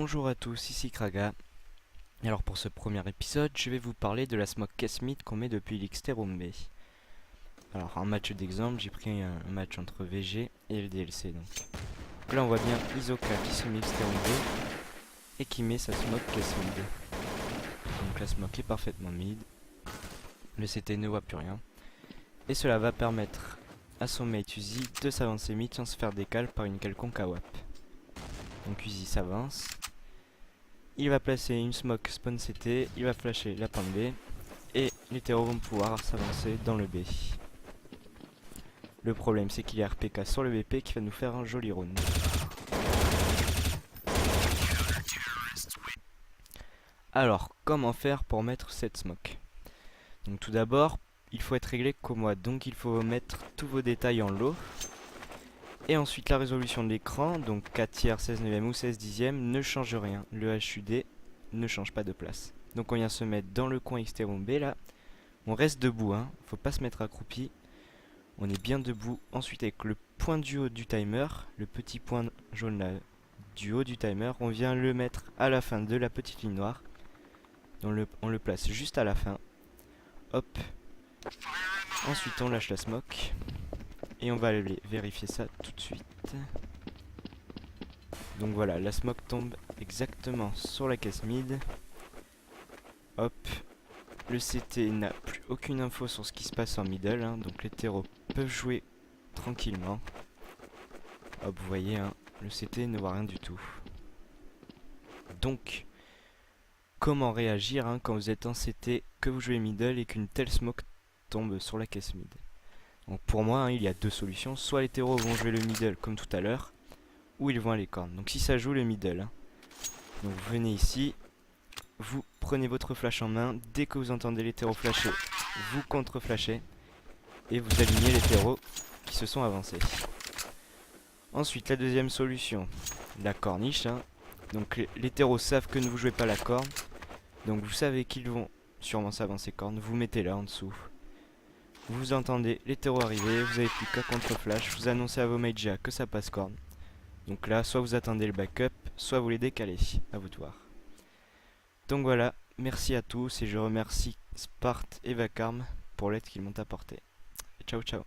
Bonjour à tous, ici Kraga. Et alors pour ce premier épisode, je vais vous parler de la smoke Kesmith qu'on met depuis l'Xterombe. Alors un match d'exemple, j'ai pris un match entre VG et le DLC donc. Là on voit bien Isoka qui se met Xterombe et qui met sa smoke Kesmith. Donc la smoke est parfaitement mid, le CT ne voit plus rien. Et cela va permettre à son mate Uzi de s'avancer mid sans se faire décaler par une quelconque AWP. Donc Uzi s'avance. Il va placer une smoke spawn CT, il va flasher la pointe B, et les terreaux vont pouvoir s'avancer dans le B. Le problème c'est qu'il y a RPK sur le BP qui va nous faire un joli round. Alors, comment faire pour mettre cette smoke? Donc tout d'abord, il faut être réglé comme moi, donc il faut mettre tous vos détails en low. Et ensuite la résolution de l'écran, donc 4 tiers, 16 neuvième ou 16 dixième, ne change rien. Le HUD ne change pas de place. Donc on vient se mettre dans le coin Xterombe B là. On reste debout, hein, faut pas se mettre accroupi. On est bien debout. Ensuite avec le point du haut du timer, le petit point jaune là du haut du timer, on vient le mettre à la fin de la petite ligne noire. On le place juste à la fin. Hop. Ensuite on lâche la smoke. Et on va aller vérifier ça tout de suite. Donc voilà, la smoke tombe exactement sur la caisse mid. Hop. Le CT n'a plus aucune info sur ce qui se passe en middle, hein, donc les terreaux peuvent jouer tranquillement. Hop, vous voyez, hein, le CT ne voit rien du tout. Donc, comment réagir quand vous êtes en CT, que vous jouez middle et qu'une telle smoke tombe sur la caisse mid? Donc pour moi, il y a deux solutions. Soit les terreaux vont jouer le middle comme tout à l'heure, ou ils vont aller corne. Donc si ça joue le middle, hein, donc vous venez ici, vous prenez votre flash en main. Dès que vous entendez les terreaux flasher, vous contre-flashez. Et vous alignez les terreaux qui se sont avancés. Ensuite, la deuxième solution, la corniche. Hein. Donc les terreaux savent que ne vous jouez pas la corne. Donc vous savez qu'ils vont sûrement s'avancer corne. Vous mettez là en dessous. Vous entendez les terreaux arriver, vous avez plus qu'à contre-flash, vous annoncez à vos mages que ça passe corne. Donc là, soit vous attendez le backup, soit vous les décalez, à vous de voir. Donc voilà, merci à tous et je remercie Spart et Vacarme pour l'aide qu'ils m'ont apportée. Ciao ciao.